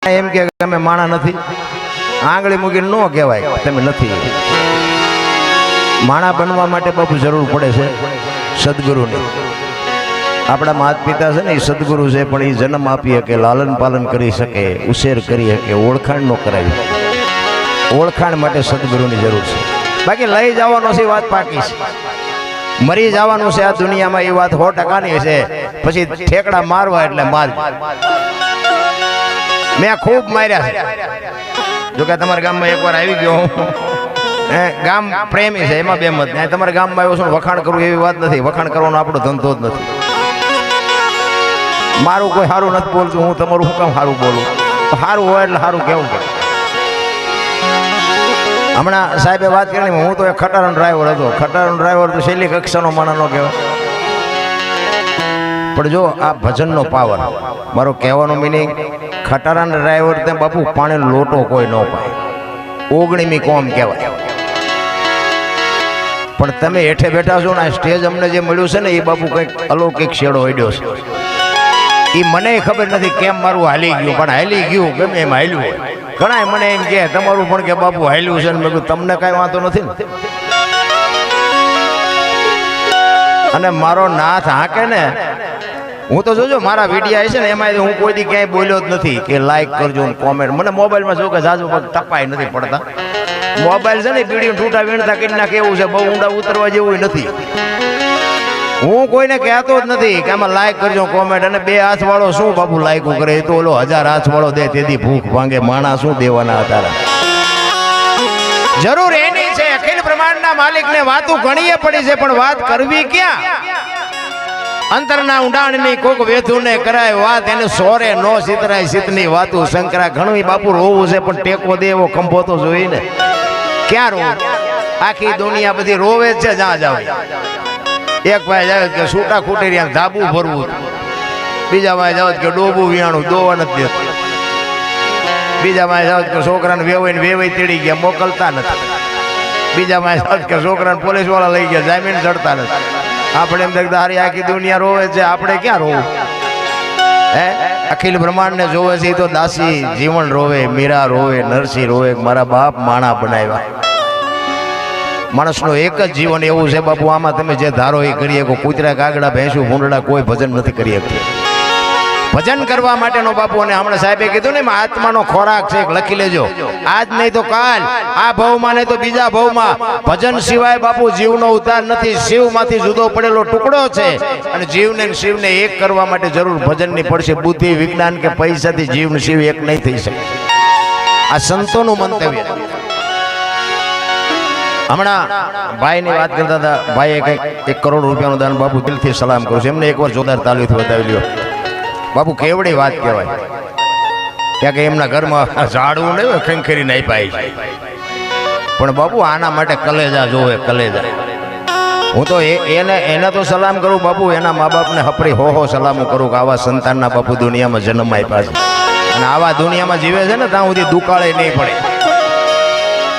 એમ કે તમે માણા નથી, આંગળી મૂકીને ન કહેવાય તમે નથી. માણા બનવા માટે બાપુ જરૂર પડે છે સદગુરુની. આપણા માતા પિતા છે ને એ સદગુરુ છે, પણ એ જન્મ આપી શકે, લાલન પાલન કરી શકે, ઉછેર કરી શકે, ઓળખાણ ન કરાવી. ઓળખાણ માટે સદગુરુની જરૂર છે. બાકી લઈ જવાનો છે વાત પાકી છે, મરી જવાનું છે આ દુનિયામાં એ વાત 100%ની છે. પછી ઠેકડા મારવા એટલે માર. મેં ખૂબ માર્યા છે. જો કે તમારા ગામમાં એકવાર આવી ગયો હું, ગામ પ્રેમી છે એમાં બે મત. તમારા ગામમાં આવ્યો છું વખાણ કરવું એવી વાત નથી. વખાણ કરવાનો આપણો ધંધો જ નથી. મારું કોઈ સારું નથી બોલતું, હું તમારું શું કામ સારું બોલું? સારું હોય એટલે સારું કેવું પડે. હમણાં સાહેબે વાત કરી, હું તો એક ખટારાનો ડ્રાઈવર હતો. ખટારાનો ડ્રાઈવર તો છેલ્લી કક્ષાનો માણસ ન કહેવાય. પણ જો આ ભજનનો પાવર, મારો કહેવાનો મિનિંગ, ખટારાના ડ્રાઈવર તે બાપુ પાણીનો લોટો કોઈ ન પાય, 19મી કોમ કહેવાય. પણ તમે હેઠે બેઠા છો ને, સ્ટેજ અમને જે મળ્યું છે ને એ બાપુ કંઈક અલૌકિક શેડો હડ્યો છે. એ મને ખબર નથી કેમ મારું હાલી ગયું, પણ હાલી ગયું ગમે એમ હાલ્યું હોય. ઘણા મને એમ કે તમારું પણ કે બાપુ હાલ્યું છે ને. મેં કીધું તમને કાંઈ વાંધો નથી ને. અને મારો નાથ હાકે ને, હું તો જોજો મારા વિડીયો આવે છે ને એમાં હું કોઈ દી ક્યાંય બોલ્યો જ નથી કે લાઈક કરજો ને કોમેન્ટ. મને મોબાઈલમાં જો કે જાજુ પગ તપાય નથી પડતા. મોબાઈલ છે ને બીડી ઠૂઠા વીણતા કરી નાખે એવું છે, બહુ ઊંડા ઉતરવા જેવું નથી. હું કોઈને કહેતો જ નથી કે આમાં લાઈક કરજો કોમેન્ટ. અને 2 હાથ વાળો શું બાપુ લાઈક કરે? એ તો ઓલો 1000 હાથ વાળો દે તેથી ભૂખ ભાંગે. માણા શું દેવાના હતા? જરૂર એની છે અખિલ બ્રહ્માંડના માલિકને વાતો ઘણીએ પડી છે, પણ વાત કરવી ક્યાં? અંતરના ઊંડાણની કોક વેધુને કરાય વાત, એને સોરે નો સિતરાય સિતની વાતું શંકરા. ઘણું બાપુ રોવું છે, પણ ટેકો દે એવો ખંભો તો જોઈ ને. ક્યાં રોવું? આખી દુનિયા બધી રોવે જ છે. જ્યાં જાવ એક ભાઈ જાવ કે છૂટા ખૂટેરિયા ધાબુ ભરવું, બીજા ભાઈ જાવ કે ડોબું વિયાણું દોવા નથી દેતું, બીજા ભાઈ જાવ કે છોકરાને વેવાઈ તેડી ગયા મોકલતા નથી, બીજા ભાઈ જાવ કે છોકરાને પોલીસ વાળા લઈ ગયા જામીન ચડતા નથી. આપણે એમ દેખતા હારી આખી દુનિયા રોવે છે, આપણે ક્યાં રોવું? હે, અખિલ બ્રહ્માંડ ને જોવે છે તો દાસી જીવન રોવે, મીરા રોવે, નરસિંહ રોવે. મારા બાપ માણા બનાવ્યા. માણસનું એક જ જીવન એવું છે બાપુ, આમાં તમે જે ધારો એ કરી શકો. કૂતરા, કાગડા, ભેંસું, ભૂંડડા કોઈ ભજન નથી કરી શકતું. ભજન કરવા માટેનો બાપુ, અને હમણાં સાહેબે કીધું ને આત્માનો ખોરાક છે, લખી લેજો. આજ નહીં તો કાલ, આ ભવમાં નહીં તો બીજા ભવમાં. ભજન સિવાય બાપુ જીવનો ઉદ્ધાર નથી. શિવમાંથી જુદો પડેલો ટુકડો છે, અને જીવને શિવને એક કરવા માટે જરૂર ભજનની પડશે. બુદ્ધિ, વિજ્ઞાન કે પૈસાથી જીવને શિવ એક નહીં થઈ શકે. આ સંતોનું મંતવ્ય. હમણાં ભાઈની વાત કરતા હતા, ભાઈએ કંઈક 1 કરોડ રૂપિયાનું દાન. બાપુ દિલથી સલામ કરું છું એમને. એકવાર જોરદાર તાલીથી વધાવી લ્યો બાપુ. કેવડી વાત કહેવાય. ત્યાં કે એમના ઘરમાં ઝાડવું નહીં હોય, ખંખેરી નહીં પાઈ, પણ બાપુ આના માટે કલેજા જોવે, કલેજા. હું તો એને તો સલામ કરું બાપુ. એના મા બાપને હપરી હો સલામો કરું કે આવા સંતાનના બાપુ દુનિયામાં જન્મ આપ્યા છે, અને આવા દુનિયામાં જીવે છે ને ત્યાં સુધી દુકાળે નહીં પડે.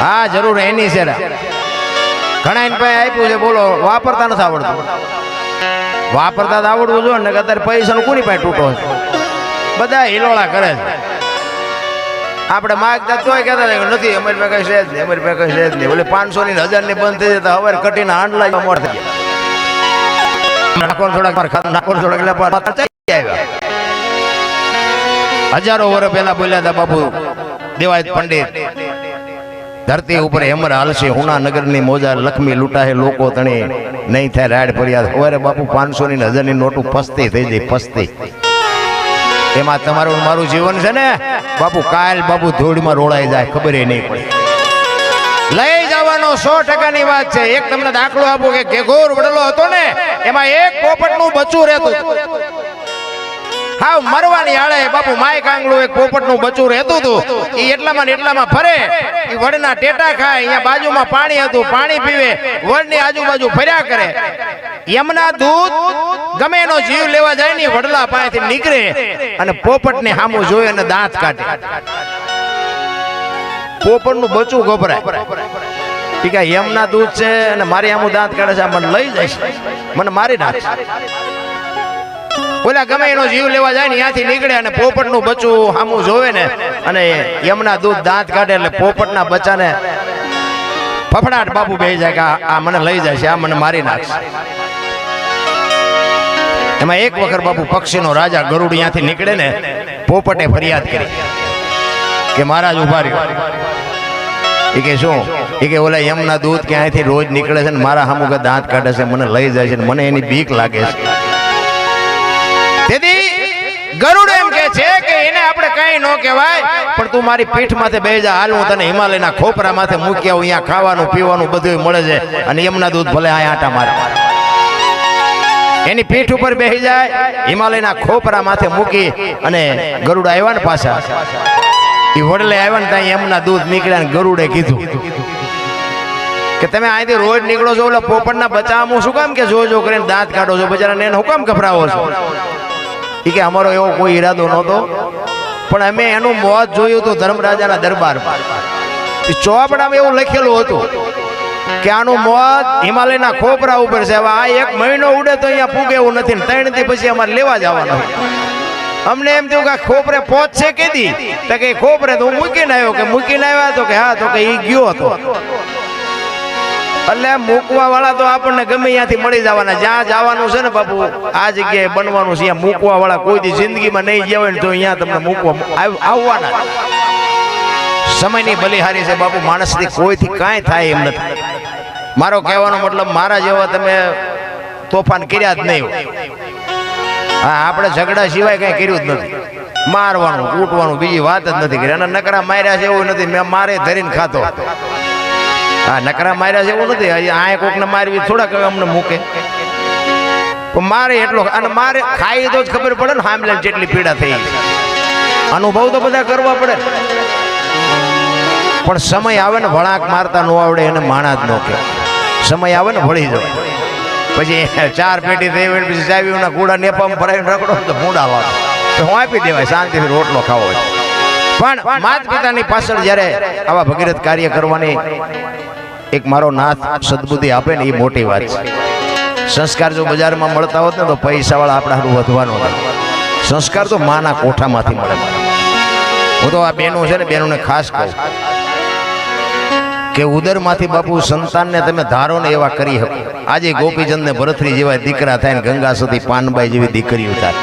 હા, જરૂર એની છે. ઘણા એને પાસે આપ્યું છે, બોલો વાપરતા નથી આવડતું. વાપરતા આવડવું જોઈએ ને. અત્યારે પૈસાનું કોની પાસે તૂટો છે? બધા હિલોળા કરે છે. આપણે માગતા તોય કહેતા નથી અમારી પાસે કઈ છે જ નહીં, અમારી પાસે કઈ છે જ નહીં. બોલે 500 ની 1000 ની બંધ થઈ જતા હવે કટીને હાંડલા મોર થઈ ગયા. હજારો વર્ષ પહેલા બોલ્યા હતા બાપુ દેવાયત પંડિત, ધરતી ઉપર હેમર હાલશે, હુણા નગરની મોજા લક્ષ્મી લૂંટાહે લોકો તણી નહીં થાય રાડ ફરિયાદ. હવે બાપુ 500 ની 1000 ની નોટું પસ્તી થઈ જાય, પસ્તી. એમાં તમારું મારું જીવન છે ને બાપુ, કાલ બાપુ ધૂળમાં રોળાઈ જાય, ખબર નહીં પડે. લઈ જવાનો 100% ની વાત છે. એક તમને દાખલો આપો કે ઘેઘોર વડલો હતો ને, એમાં એક પોપટનું બચ્ચું રહેતું. હા, મરવાની આળે બાપુ માય કાંગલું એક પોપટનું બચ્ચું રહેતું હતું. એ એટલામાં ફરે, એ વડના ટેટા ખાય. અહીંયા બાજુમાં પાણી હતું, પાણી પીવે, વડની આજુબાજુ ફર્યા કરે. યમના દૂત ગમે એનો જીવ લેવા જાય ને વડલા પાસેથી નીકળે અને પોપટને સામું જોઈ અને દાંત કાઢે. પોપટનું બચ્ચું ગભરાય કે યમના દૂત છે અને મારી આમું દાંત કાઢે છે, મને લઈ જાય, મને મારી નાખશે. ઓલા ગમે એનો જીવ લેવા જાય ને ત્યાંથી નીકળે અને પોપટનું બચ્ચું સામું જોવે ને અને યમના દૂધ દાંત કાઢે એટલે પોપટના બચ્ચાને ફફડાટ બાપુ બેસી જાય કે આ મને લઈ જાય છે, આ મને મારી નાખશે. એમાં એક વખત બાપુ પક્ષીનો રાજા ગરુડ ત્યાંથી નીકળે ને પોપટે ફરિયાદ કરી કે મહારાજ ઉભા રહ્યો. એ કે શું? એ કે ઓલા યમના દૂધ ક્યાંયથી રોજ નીકળે છે ને મારા સામું કે દાંત કાઢે છે, મને લઈ જાય છે ને મને એની બીક લાગે છે. તેથી ગરુડ એમ કે છે કે એને આપણે કઈ ન કહેવાય, પણ તું મારી પીઠ માથે બેસી જા, હાલ હું તને હિમાલયના ખોપરા માથે મૂકી આવું, અહીંયા ખાવાનું પીવાનું બધું મળે છે અને યમુના દૂધ ભલે આ આટા મારે. એની પીઠ ઉપર બેસી જાય, હિમાલયના ખોપરા માથે મૂકી અને ગરુડ આવ્યા ને પાછા એ વડલે આવ્યા ને ત્યાં યમુના દૂધ નીકળ્યા ને ગરુડે કીધું કે તમે અહીંથી રોજ નીકળો છો, ઓલા પોપટના બચાવમાં શું કામ કે જો કરીને દાંત કાઢો છો, બચારાને એને હું કામ ગભરાવો છો? એ કે અમારો એવો કોઈ ઈરાદો નહોતો, પણ અમે એનું મોત જોયું હતું ધર્મરાજાના દરબારમાં. ચોપડામાં એવું લખેલું હતું કે આનું મોત હિમાલયના ખોપરા ઉપર છે. હવે આ 1 મહિનો ઉડે તો અહીંયા પૂગે એવું નથી ને 3 દી પછી અમારે લેવા જવાનું. અમને એમ થયું કે ખોપરે પહોંચશે કેદી? તો કે ખોપરે તો હું મૂકીને આવ્યો. કે મૂકીને આવ્યા તો કે હા, તો કે એ ગયો હતો. એટલે મૂકવા વાળા તો આપણને ગમે ત્યાંથી મળી જવાના. જ્યાં જવાનું છે ને બાપુ, આ જગ્યાએ બનવાનું છે, અહીંયા મૂકવા વાળા કોઈ દી જિંદગીમાં નહીં ગયા હોય ને તો અહીંયા તમને મૂકવા આવવાના. સમયની બલિહારી છે બાપુ, માણસથી કોઈથી કાંઈ થાય એમ નથી. મારો કહેવાનો મતલબ મારા જેવા તમે તોફાન કર્યા જ નહીં હોય. હા, આપણે ઝઘડા સિવાય કઈ કર્યું જ નથી. મારવાનું કૂટવાનું બીજી વાત જ નથી કરી. અને નકરા માર્યા છે એવું નથી, મેં મારે ધરીને ખાતો. હા, નકરા માર્યા છે એવું નથી. આ કોકને મારવી થોડાક અમને મૂકે, પણ મારે એટલો અને મારે ખાઈ તો જ ખબર પડે ને હામલે જેટલી પીડા થઈ. અનુભવ તો બધા કરવા પડે, પણ સમય આવે ને વળાંક મારતા ન આવડે એને માણા જ ન કે. સમય આવે ને વળી જાય પછી 4 પેટી થઈ હોય પછી ચાવીઓના કુડા નેપામાં ભરાઈને રખડો તો ભૂંડા વાળો તો હું આપી દેવાય, શાંતિથી રોટલો ખાવો હોય. પણ માતા પિતાની પાછળ જ્યારે આવા ભગીરથ કાર્ય કરવાની એક મારો નાથ સદબુદ્ધિ આપે ને એ મોટી વાત છે. સંસ્કાર જો બજારમાં મળતા હોત ને તો પૈસાવાળા આપણા હારું વધવાનો હતા. સંસ્કાર તો માના કોઠામાંથી મળે. હું તો આ બહેનો છે ને, બહેનોને ખાસ કહું કે ઉદરમાંથી બાપુ સંતાનને તમે ધારો ને એવા કરી શકો. આજે ગોપીચંદ ને ભરતરી જેવા દીકરા થાય ને ગંગા સતી પાનબાઈ જેવી દીકરીઓ થાય,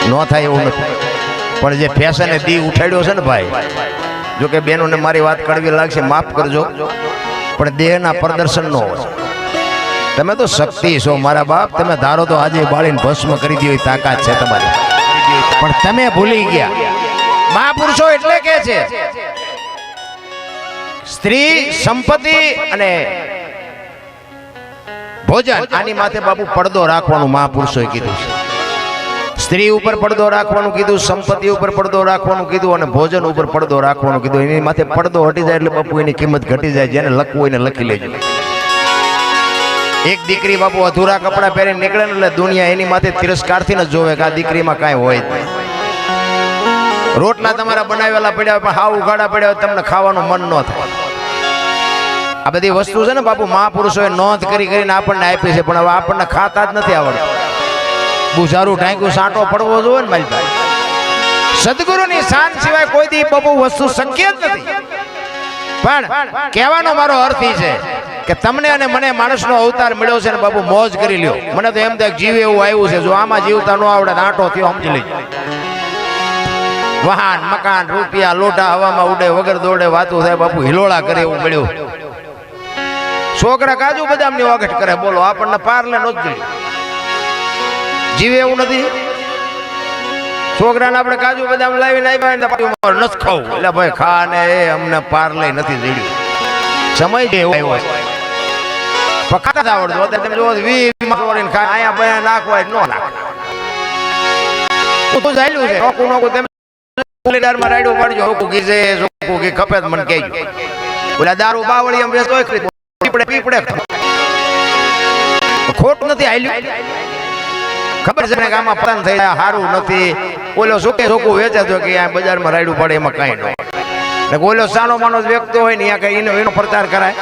ન થાય એવું નથી. પણ જે ફેશને દી ઉઠાડ્યો છે ને ભાઈ, જો કે બહેનોને મારી વાત કડવી લાગશે, માફ કરજો, પણ દેહના પ્રદર્શન નો હોય. તમે તો શક્તિ છો મારા બાપ, તમે ધારો તો આજે બાળીને ભસ્મ કરી દો તાકાત છે તમારી, પણ તમે ભૂલી ગયા. મહાપુરુષો એટલે કે છે સ્ત્રી, સંપત્તિ અને ભોજન, આની માથે બાપુ પડદો રાખવાનું મહાપુરુષોએ કીધું છે. સ્ત્રી ઉપર પડદો રાખવાનું કીધું, સંપત્તિ ઉપર પડદો રાખવાનું કીધું અને ભોજન ઉપર પડદો રાખવાનું કીધું. એની માથે પડદો હટી જાય એટલે બાપુ એની કિંમત ઘટી જાય. જેને લખવું હોય ને લખી લેજો. એક દીકરી બાપુ અધૂરા કપડા પહેરીને નીકળે ને એટલે દુનિયા એની માથે તિરસ્કારથી જ જોવે કે આ દીકરીમાં કાંઈ હોય જ નહીં. રોટલા તમારા બનાવેલા પડ્યા પણ હાવ ઉઘાડા પડ્યા તમને ખાવાનું મન ન થાય. આ બધી વસ્તુ છે ને બાપુ મહાપુરુષોએ નોંધ કરીને આપણને આપી છે, પણ હવે આપણને ખાતા જ નથી આવડતું. બુઝારું ઢાંક્યું સાંટો પડવો જોઈએ ને મારી ભાઈ. સદગુરુની શાન સિવાય કોઈ દી બાપુ વસ્તુ શક્ય જ નથી. પણ કહેવાનો મારો અર્થ એ છે કે તમને અને મને માણસનો અવતાર મળ્યો છે ને બાપુ મોજ કરી લ્યો. મને તો એમ થાય જીવ એવું આવ્યું છે, જો આમાં જીવતા ન આવડે આંટો થયો સમજી લેજો. વાહન મકાન રૂપિયા લોટા હવામાં ઉડે વગર દોડે વાતું થાય બાપુ હિલોળા કરે એવું મળ્યું. છોકરા કાજુ બદામ ની વાગટ કરે, બોલો આપણને પારલે નો જ જીવે એવું નથી. છોકરાને આપણે કાજુ બદામ લાવીને આવ્યા નથી ખાવું એટલે ભાઈ ખા ને એ અમને પારલે નથી જડ્યું. સમય છે એવો આવ્યો છે, ખાતા આવડતું. તમે જો 20 ખા અહીંયા બે નાખવા ન નાખ. હું તો ચાલ્યું છે નોકું નોકું તેમ માં રાડ્યું પાડજો હોકું કીધે સોકું કે ખપે મને કહેજો. ઓલા દારૂ બાવળી એમ વેચતો પીપડે પીપડે ખોટું નથી હાલ્યું. ખબર છે ને કે આમાં પતન થઈ જાય સારું નથી. ઓલો સોકે સોકું વેચે તો કે આ બજારમાં રાડ્યું પડે એમાં કાંઈ ન. ઓલો સાનો માનો વ્યક્તિ હોય ને ત્યાં એનો પ્રચાર કરાય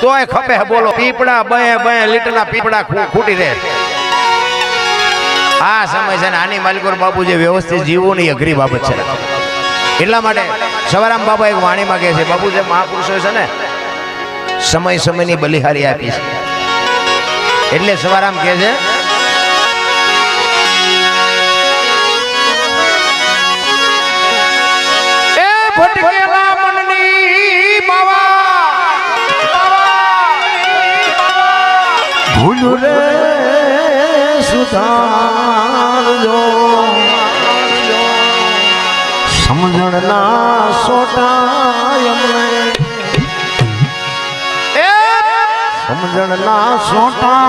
તોય ખપે. બોલો પીપડા બે લીટરના પીપડા ખૂટી રહે. આ સમય છે ને આની માલિકોર બાપુ જે વ્યવસ્થિત જીવવું ની અઘરી બાબત છે એટલા માટે સવારામ બાબા એક વાણીમાં કહે છે બાપુ જે મહાપુરુષો છે ને સમય સમયની બલિહારી આપી છે એટલે સવારામ કહે છે એ ભટકેલા મનની બાવા ભૂલ રે સુધારજો સમજણના સોટા સમજણના સોટા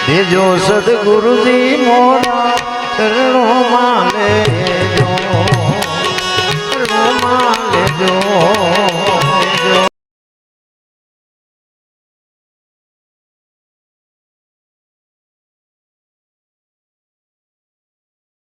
દેજો સદગુરુજી મોરા ચરણોમાં